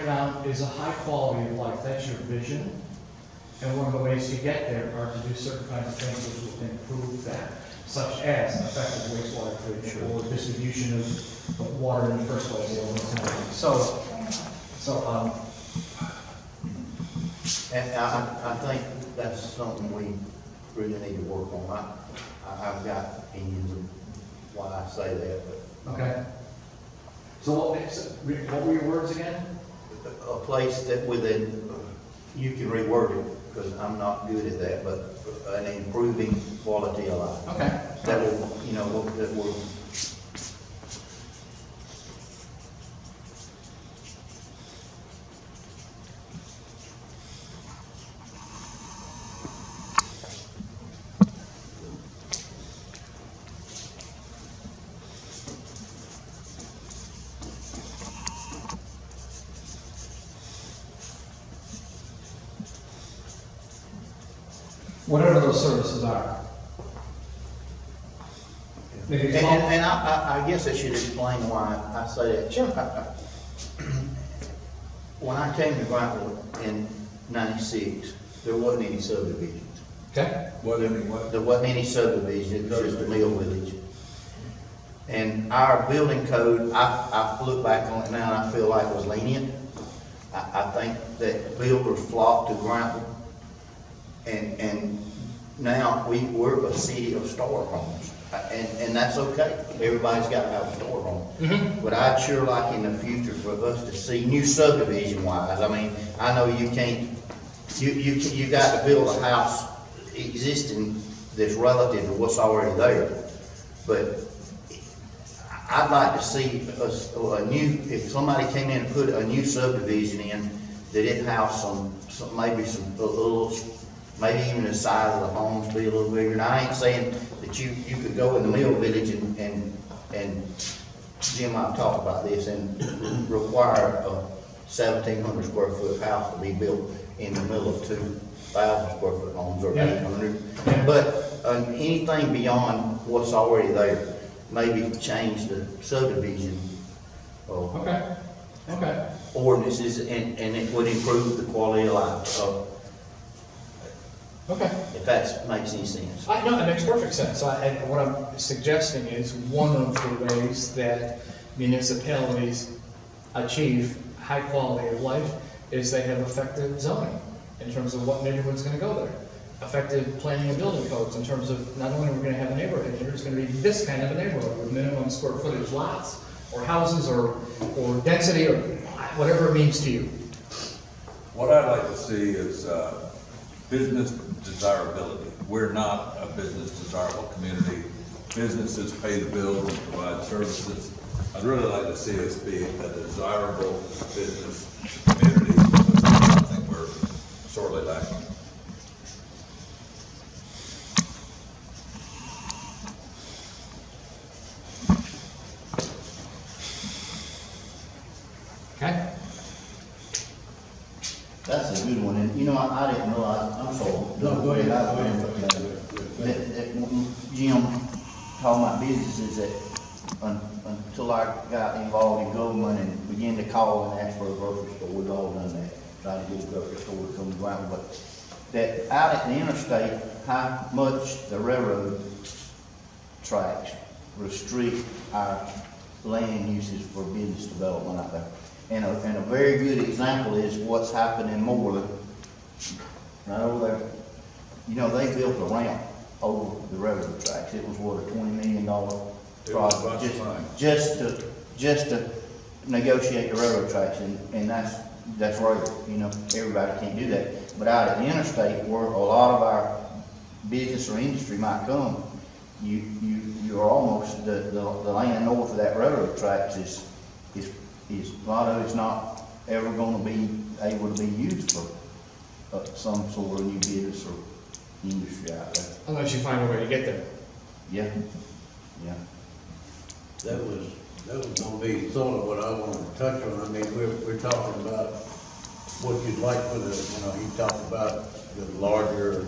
now is a high quality of life, that's your vision. And one of the ways to get there are to do certain kinds of things which will improve that, such as effective wastewater treatment or distribution of water in the first place. And I think that's something we really need to work on. I've got opinions of why I say that, but. Okay. So what were your words again? A place that within, you can reword it, because I'm not good at that, but an improving quality of life. Okay. That will, you know, that will. Whatever those services are. Maybe And I guess I should explain why I say that. Sure. When I came to Grantville in '96, there wasn't any subdivisions. Okay. There wasn't any subdivision, it was just a mill village. And our building code, I look back on it now and I feel like it was lenient. I think that builders flocked to Grantville. And now we're a city of starter homes. And that's okay. Everybody's got to have a starter home. Mm-hmm. But I'd sure like in the future for us to see new subdivision wise. I mean, I know you can't, you got to build a house existing that's relative to what's already there. But I'd like to see a new, if somebody came in and put a new subdivision in, that it house maybe a little, maybe even the size of the homes be a little bigger. And I ain't saying that you could go in the mill village and Jim, I've talked about this, and require a 1,700 square foot house to be built in the middle of 2,000 square foot homes or 800. But anything beyond what's already there, maybe change the subdivision Okay. ordinances, and it would improve the quality of life. Okay. If that makes any sense. No, it makes perfect sense. And what I'm suggesting is one of the ways that municipalities achieve high quality of life is they have effective zoning in terms of what neighborhood's going to go there. Effective planning and building codes in terms of not only are we going to have a neighborhood here, it's going to be this kind of a neighborhood with minimum square footage lots or houses or density or whatever it means to you. What I'd like to see is business desirability. We're not a business desirable community. Businesses pay the bills and provide services. I'd really like to see us be a desirable business community, which I think we're sorely lacking. Okay? That's a good one, and you know, I didn't realize, I'm sorry. No, go ahead. That Jim, talking about businesses, that until I got involved in government and began to call and ask for a grocery store, we've all done that, try to get a grocery store to come to ground, but that out at the interstate, how much the railroad tracks restrict our land uses for business development out there. And a very good example is what's happened in Moreland, right over there. You know, they built a ramp over the railroad tracks. It was what, a $20 million project, just to negotiate the railroad tracks, and that's rare. You know, everybody can't do that. But out at the interstate, where a lot of our business or industry might come, you're almost the land north of that railroad tracks is a lot of it's not ever going to be able to be used for some sort of new business or industry out there. Unless you find a way to get there. Yeah. That was gonna be sort of what I wanted to touch on. I mean, we're talking about what you'd like for the, you know, you talked about the larger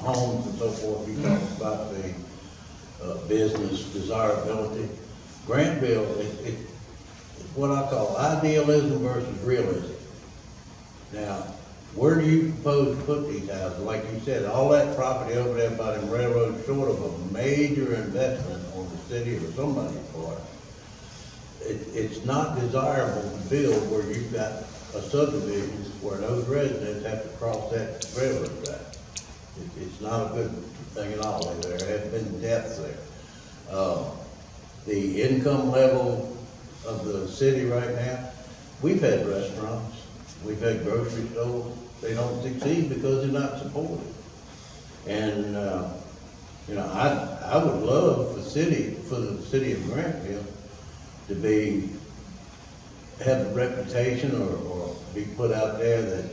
homes and so forth. You talked about the business desirability. Grantville, it's what I call idealism versus realism. Now, where do you propose to put these houses? Like you said, all that property over there by the railroad, short of a major investment on the city or somebody's part, it's not desirable to build where you've got a subdivision where those residents have to cross that railroad track. It's not a good thing at all. There have been deaths there. The income level of the city right now, we've had restaurants, we've had grocery stores, they don't succeed because they're not supported. And, you know, I would love for the city of Grantville to have a reputation or be put out there that,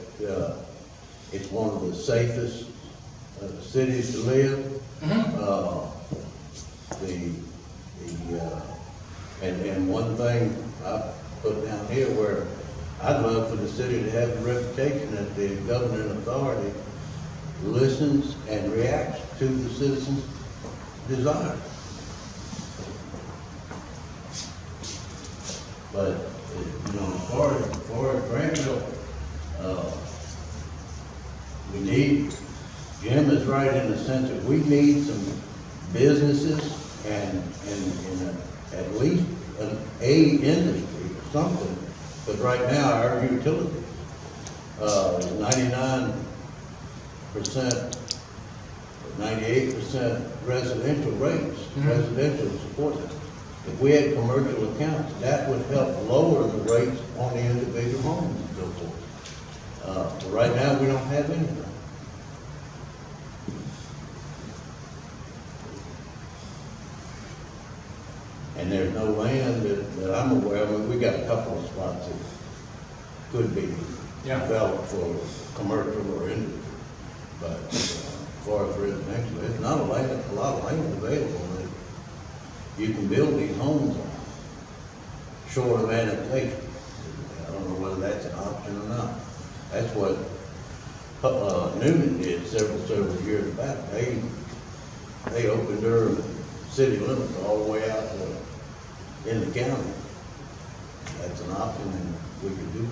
it's one of the safest, cities to live. And one thing I put down here where I'd love for the city to have the reputation that the governing authority listens and reacts to the citizens' desire. But, you know, as far as Grantville, we need, Jim is right in the sense that we need some businesses and at least a industry or something. But right now, our utilities, 99%, 98% residential rates, residential support. If we had commercial accounts, that would help lower the rates on the individual homes and so forth. But right now, we don't have anything. And there's no land that I'm aware of. I mean, we got a couple of spots that could be developed for commercial or industry. But as far as residential, there's not a lot of land available that you can build these homes on, short of annexation. I don't know whether that's an option or not. That's what Newman did several years back. They opened their city limits all the way out to in the county. That's an option, and we could do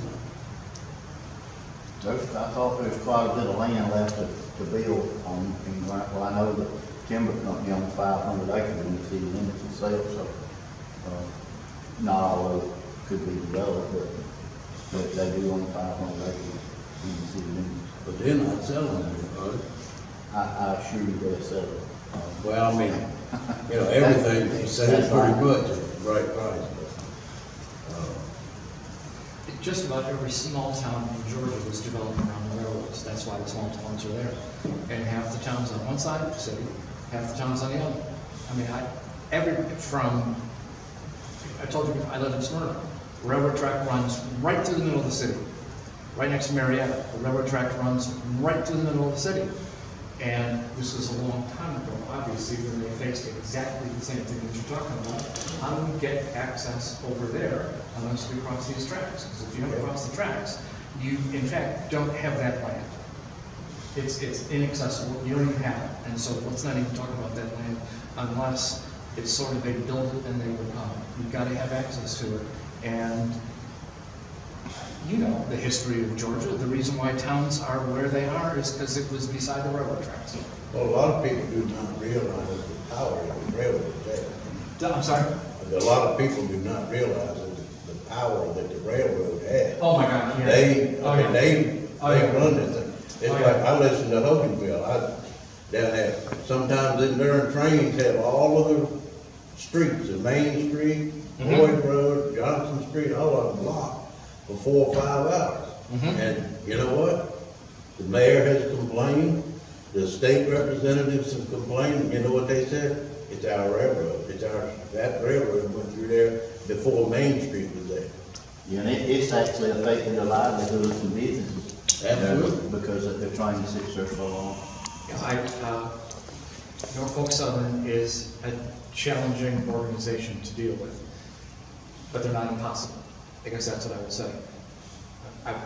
something. I thought there's quite a bit of land left to build on in Grantville. I know the timber company owns 500 acres in the city limits itself, so not all of it could be developed, but they do own 500 acres in the city limits. But they're not selling it, are they? I assure you they'll sell it. Well, I mean, you know, everything they sell pretty much at the right price. Just about every small town in Georgia was developed around the railroads. That's why the small towns are there. And half the towns on one side of the city, half the towns on the other. I mean, I told you, I live in Smyrna. The railroad track runs right through the middle of the city, right next to Marietta. The railroad track runs right through the middle of the city. And this was a long time ago, obviously, when they faced exactly the same thing that you're talking about. How do we get access over there unless we cross these tracks? Because if you don't cross the tracks, you, in fact, don't have that land. It's inaccessible, you don't even have it. And so let's not even talk about that land unless it's sort of they build it and they will come. You've got to have access to it. And you know the history of Georgia. The reason why towns are where they are is because it was beside the railroad tracks. Well, a lot of people do not realize the power of the railroad has. I'm sorry? A lot of people do not realize the power that the railroad has. Oh my God, yeah. They run this thing. It's like, I listen to Hoganville, down there, sometimes in during trains have all of the streets, the Main Street, Boyd Road, Johnson Street, all of them blocked for 4 or 5 hours. And you know what? The mayor has complained, the state representatives have complained, and you know what they said? It's our railroad, that railroad went through there before Main Street was there. Yeah, and it's actually affected the livelihoods and businesses. Absolutely. Because they're trying to sit there so long. Norfolk Southern is a challenging organization to deal with, but they're not impossible. I guess that's what I would say. I've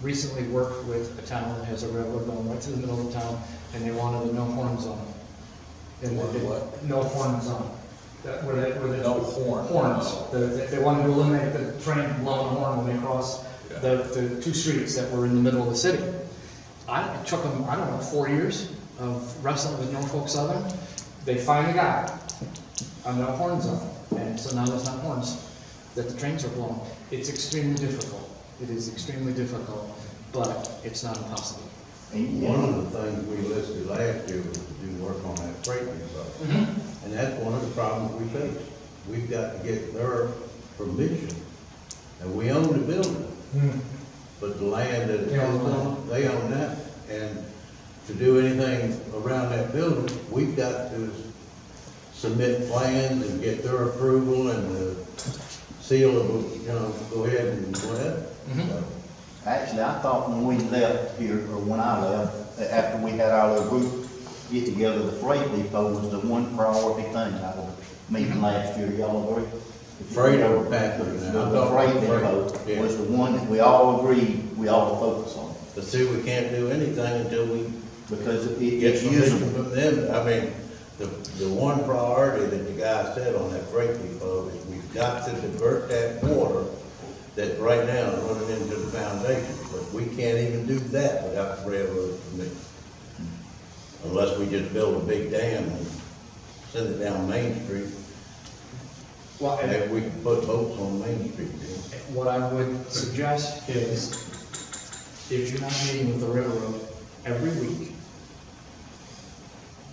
recently worked with a town that has a railroad going right through the middle of town, and they wanted a no horn zone. And they did no horn zone. Where they No horn. Horns. They wanted to eliminate the train blowing a horn when they cross Yeah. the two streets that were in the middle of the city. It took them, I don't know, 4 years of wrestling with Norfolk Southern. They finally got a no horn zone, and so now there's not horns that the trains are blowing. It's extremely difficult. It is extremely difficult, but it's not impossible. And One of the things we listed last year was to do work on that freight depot. And that's one of the problems we face. We've got to get their permission, and we own the building. But the land that it's on, they own that, and to do anything around that building, we've got to submit plans and get their approval and the seal of, go ahead and whatever. So, actually, I thought when we left here, or when I left, that after we had our little group get together, the freight depot was the one priority thing out of the meeting last year. Y'all agree? The freight overpass. The freight depot was the one that we all agreed we ought to focus on. But see, we can't do anything until we Because get it's permission usable. from them. I mean, the one priority that the guy said on that freight depot is we've got to divert that water that right now is running into the foundation. But we can't even do that without the railroad permission. Unless we just build a big dam and send it down Main Street. Well, And if we can put boats on Main Street. what I would suggest is, if you're not meeting with the railroad every week,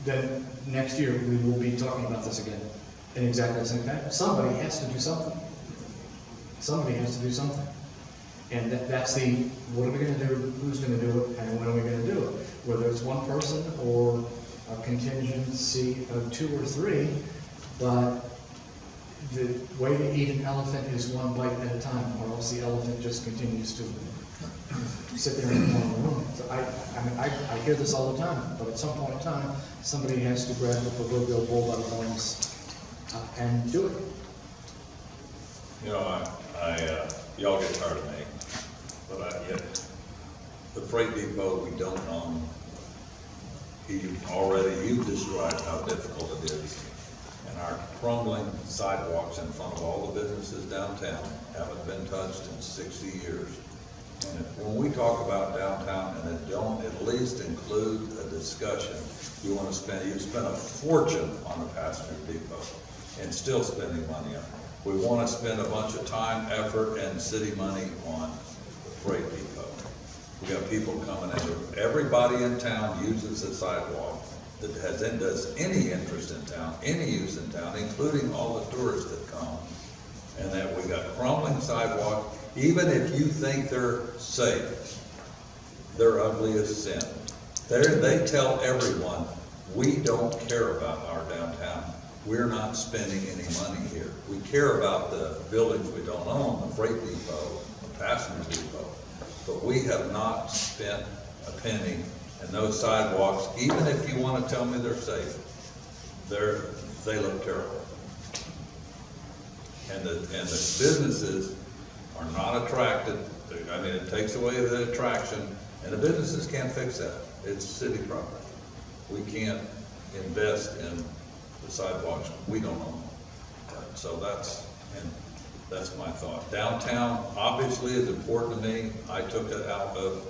then next year we will be talking about this again in exactly the same time. Somebody has to do something. Somebody has to do something. And that's what are we gonna do, who's gonna do it, and when are we gonna do it? Whether it's one person or a contingency of 2 or 3, but the way to eat an elephant is one bite at a time, or else the elephant just continues to sit there in the room. So I hear this all the time, but at some point in time, somebody has to grab the proverbial bull by the horns and do it. You know, y'all get tired of me, but the freight depot we don't own, you've described how difficult it is. And our crumbling sidewalks in front of all the businesses downtown haven't been touched in 60 years. And when we talk about downtown and it don't at least include a discussion, you spend a fortune on a passenger depot and still spending money on it. We want to spend a bunch of time, effort, and city money on the freight depot. We got people coming in. Everybody in town uses the sidewalk that does any interest in town, any use in town, including all the tourists that come. And that we got crumbling sidewalk. Even if you think they're safe, they're ugly as sin. They tell everyone, we don't care about our downtown. We're not spending any money here. We care about the buildings we don't own, the freight depot, the passenger depot. But we have not spent a penny, and those sidewalks, even if you want to tell me they're safe, they look terrible. And the businesses are not attracted. I mean, it takes away the attraction, and the businesses can't fix that. It's city property. We can't invest in the sidewalks. We don't own them. So that's my thought. Downtown obviously is important to me. I took it out of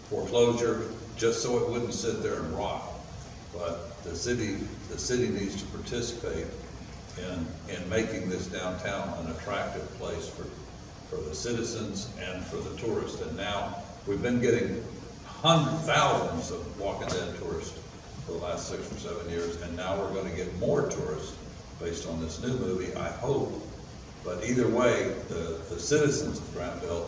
foreclosure just so it wouldn't sit there and rot. But the city needs to participate in making this downtown an attractive place for the citizens and for the tourists. And now we've been getting thousands of Walking Dead tourists for the last 6 or 7 years, and now we're going to get more tourists based on this new movie, I hope. But either way, the citizens of Grantville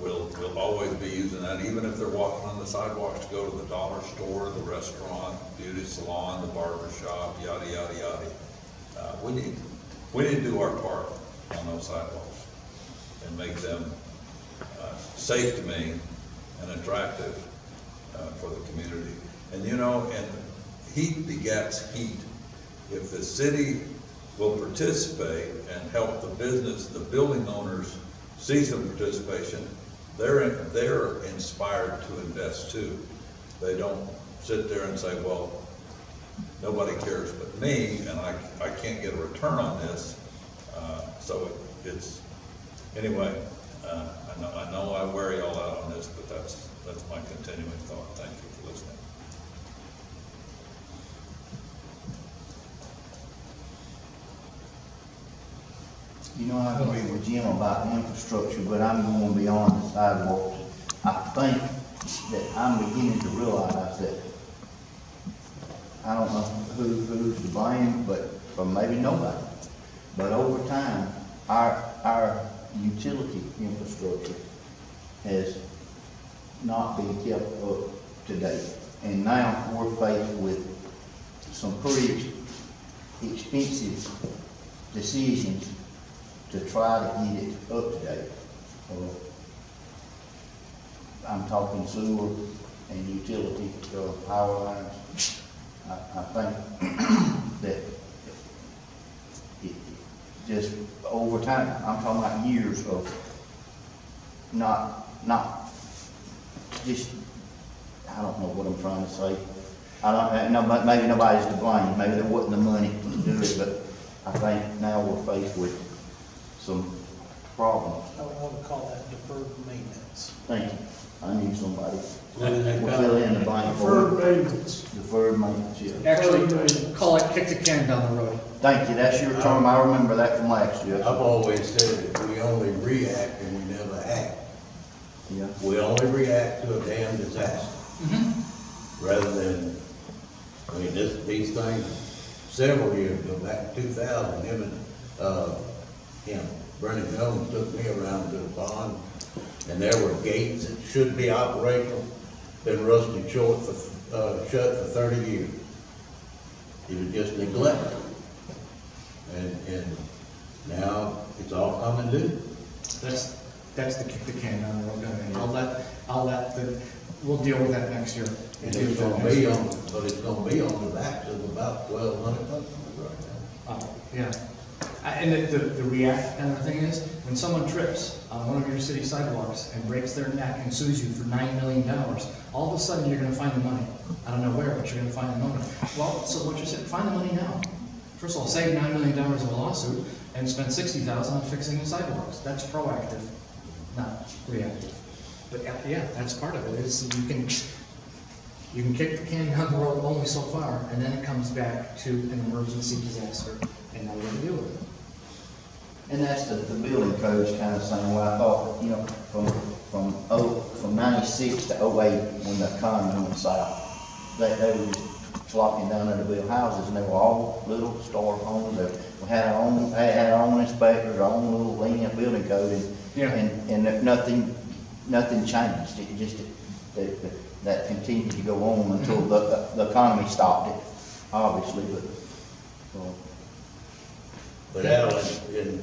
will always be using that, even if they're walking on the sidewalks to go to the dollar store, the restaurant, beauty salon, the barber shop, yada, yada, yada. We need to do our part on those sidewalks and make them safe to me and attractive for the community. And and heat begets heat. If the city will participate and help the business, the building owners see some participation, they're inspired to invest too. They don't sit there and say, well, nobody cares but me, and I can't get a return on this. So Anyway, I know I wear y'all out on this, but that's my continuing thought. Thank you for listening. You know, I agree with Jim about the infrastructure, but I'm going beyond the sidewalks. I think that I'm beginning to realize that, I don't know who's to blame, or maybe nobody. But over time, our utility infrastructure has not been kept up to date. And now we're faced with some pretty expensive decisions to try to get it up to date. I'm talking sewer and utility, power lines. I think that it just over time, I'm talking about years of not just, I don't know what I'm trying to say. I don't know, maybe nobody's to blame, maybe there wasn't the money to do it, but I think now we're faced with some problems. I would call that deferred maintenance. Thank you. I need somebody What is that to called? fill in the blank for Deferred it. maintenance. Deferred maintenance, yeah. Actually, call it kick the can down the road. Thank you, that's your term, I remember that from last year. I've always said that we only react and we never act. Yeah. We only react to a damn disaster. Rather than, I mean, these things, several years ago, back in 2000, Brennan Jones took me around to the pond, and there were gates that should be operational, been rusted shut for 30 years. It was just neglected. And now it's all coming due. That's the kick the can down the road. We'll deal with that next year. And it's gonna be on the backs of about 1,200 customers right now. Yeah. And the react kind of thing is, when someone trips on one of your city sidewalks and breaks their neck and sues you for $9 million, all of a sudden you're gonna find the money. I don't know where, but you're gonna find the money. Well, so what you're saying, find the money now. First of all, save $9 million of a lawsuit and spend $60,000 on fixing the sidewalks. That's proactive, not reactive. But yeah, that's part of it, is you can kick the can down the road only so far, and then it comes back to an emergency disaster, and now we're gonna deal with it. And that's the building codes kind of saying, well, I thought, you know, from 96 to 08, when the economy went south, they were just flocking down there to build houses, and they were all little starter homes. We had our own inspectors, our own little lenient building code, and nothing changed. It just, that continued to go on until the economy stopped it, obviously, But Alan,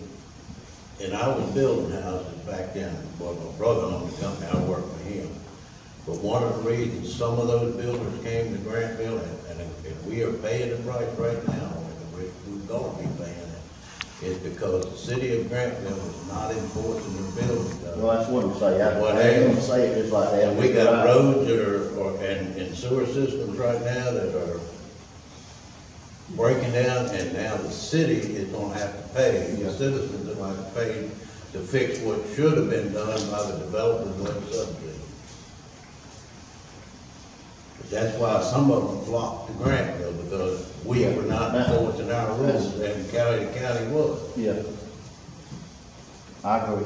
and I was building houses back then, well, my brother owned the company, I worked for him. But one of the reasons some of those builders came to Grantville, and we are paying the price right now, and we're gonna be paying it, is because the city of Grantville is not enforcing their building code. well, that's what I'm saying. What I ain't gonna happens- say it just like that. And we got roads that and sewer systems right now that are breaking down, and now the city is gonna have to pay, the citizens are gonna have to pay to fix what should have been done by the developers of the subdivision. But that's why some of them flocked to Grantville, because we were not enforcing our rules, and county to county was. Yeah. I agree.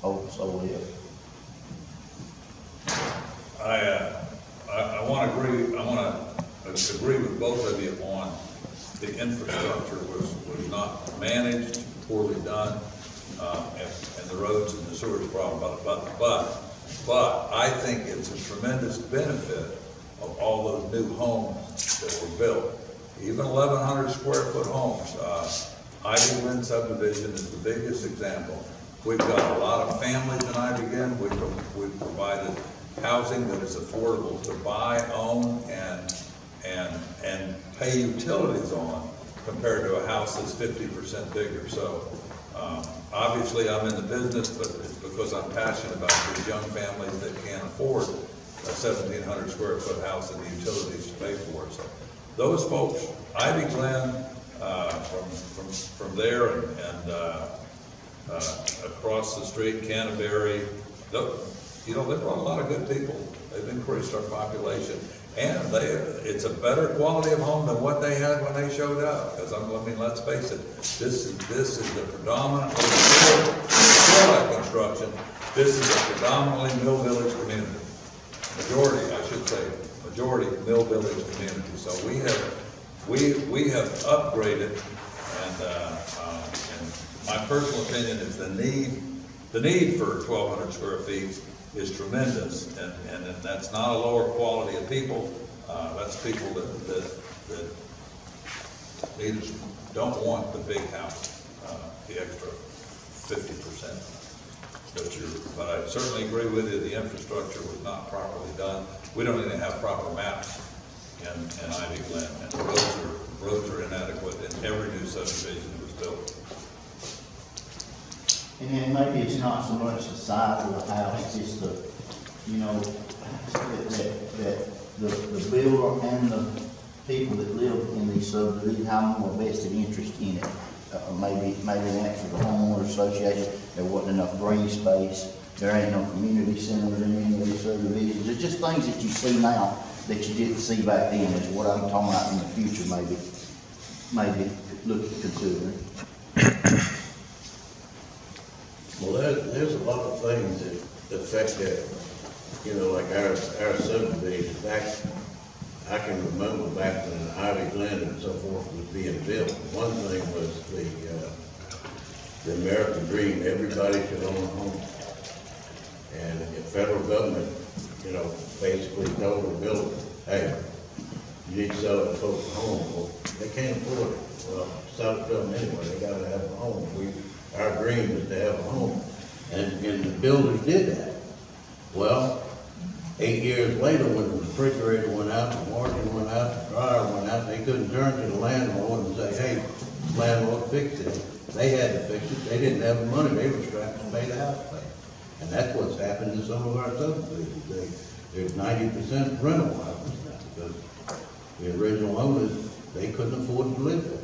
Oh, so, yeah. I want to agree with both of you on the infrastructure was not managed, poorly done, and the roads and the sewage problem, but I think it's a tremendous benefit of all those new homes that were built, even 1,100 square foot homes. Ivy Glen subdivision is the biggest example. We've got a lot of families in Ivy Glen. We've provided housing that is affordable to buy, own, and pay utilities on, compared to a house that's 50% bigger. So obviously I'm in the business, but it's because I'm passionate about these young families that can't afford a 1,700 square foot house and the utilities to pay for it. So those folks, Ivy Glen, from there and across the street, Canterbury. Look, you know, they've brought a lot of good people. They've increased our population. And it's a better quality of home than what they had when they showed up. Because I mean, let's face it, this is the predominantly, before that construction, this is a predominantly Mill Village community. Majority, I should say, majority Mill Village community. So we have upgraded, and my personal opinion is the need for 1,200 square feet is tremendous, and that's not a lower quality of people. That's people that either don't want the big house, the extra 50%. But I certainly agree with you, the infrastructure was not properly done. We don't even have proper maps in Ivy Glen, and the roads are inadequate in every new subdivision that was built. And then maybe it's not so much the size of the house, it's just the, you know, that the builder and the people that live in these subdivisions have more vested interest in it. Maybe an answer to the homeowner association, there wasn't enough green space, there ain't no community center in any of these subdivisions. It's just things that you see now that you didn't see back then, is what I'm talking about in the future, maybe look at considering. Well, there's a lot of things that affect that, you know, like our subdivision. Back, I can remember back when Ivy Glen and so forth was being built. One thing was the American dream, everybody should own a home. And the federal government, you know, basically told the builder, hey, you need to sell it folks a home. Well, they can't afford it. Well, sell it to them anyway, they gotta have a home. Our dream is to have a home, and the builders did that. Well, 8 years later, when the refrigerator went out, the washer went out, the dryer went out, they couldn't turn to the landlord and say, hey, landlord, fix it. They had to fix it. They didn't have the money. They were strapped to pay the house back. And that's what's happened to some of our subdivisions. There's 90% rental houses now, because the original owners, they couldn't afford to live there.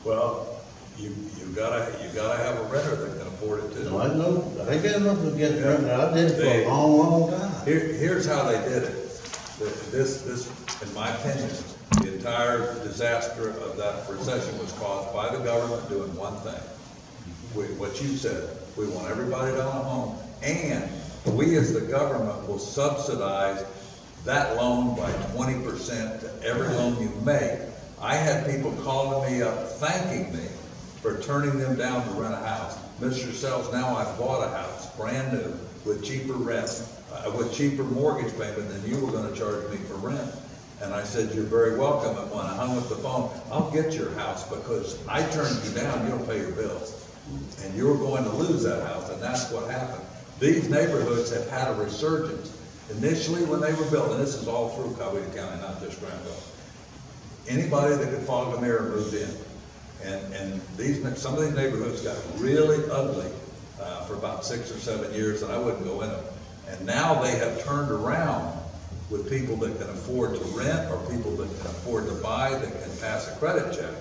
Well, you gotta have a renter that can afford it too. No, I know, I got enough to get there, I did it for a long time. Here's how they did it. This, in my opinion, the entire disaster of that recession was caused by the government doing one thing. What you said, we want everybody to own a home, and we as the government will subsidize that loan by 20% to every loan you make. I had people calling me up thanking me for turning them down to rent a house. Mr. Sells, now I've bought a house, brand new, with cheaper rent, with cheaper mortgage payment than you were gonna charge me for rent. And I said, you're very welcome. And when I hung up the phone, I'll get your house because I turned you down, you don't pay your bills. And you're going to lose that house, and that's what happened. These neighborhoods have had a resurgence. Initially, when they were built, and this is all through Coweta County, not just Grantville, anybody that could fog a mirror moved in. And some of these neighborhoods got really ugly for about 6 or 7 years, and I wouldn't go in them. And now they have turned around with people that can afford to rent or people that can afford to buy, that can pass a credit check,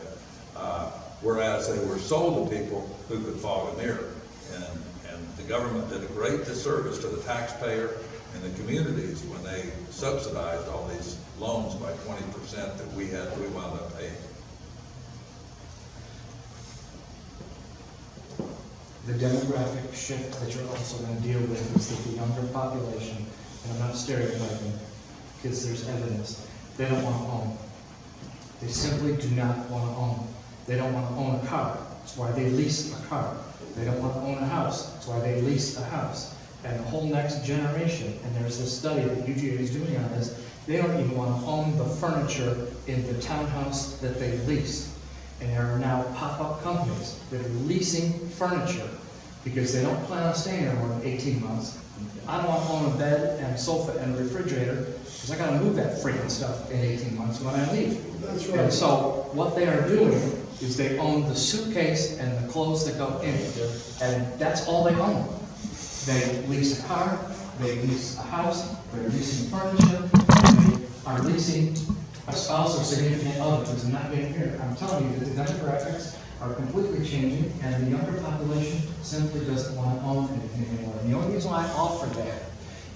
whereas they were sold to people who could fog a mirror. And the government did a great disservice to the taxpayer and the communities when they subsidized all these loans by 20% that we wound up paying. The demographic shift that you're also going to deal with is that the younger population, and I'm not stereotyping, because there's evidence, they don't want to own. They simply do not want to own. They don't want to own a car. That's why they lease a car. They don't want to own a house. That's why they lease a house. And the whole next generation, and there's this study that UGA is doing on this, they don't even want to own the furniture in the townhouse that they lease. And there are now pop-up companies that are leasing furniture because they don't plan on staying there more than 18 months. I don't want to own a bed and a sofa and a refrigerator because I got to move that freaking stuff in 18 months when I leave. That's right. And so what they are doing is they own the suitcase and the clothes that go in it, and that's all they own. They lease a car, they lease a house, they're leasing furniture, they are leasing a spouse or significant other who's not being here. I'm telling you that the demographics are completely changing, and the younger population simply doesn't want to own anything anymore. And the only reason why I offer that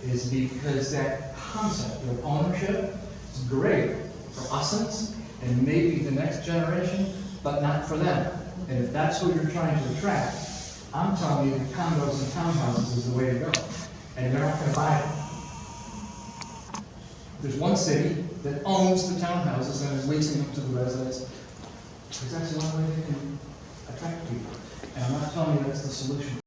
is because that concept of ownership is great for us and maybe the next generation, but not for them. And if that's who you're trying to attract, I'm telling you that condos and townhouses is the way to go. And they're not going to buy it. There's one city that owns the townhouses and is leasing them to the residents, because that's the only way they can attract people. And I'm not telling you that's the solution.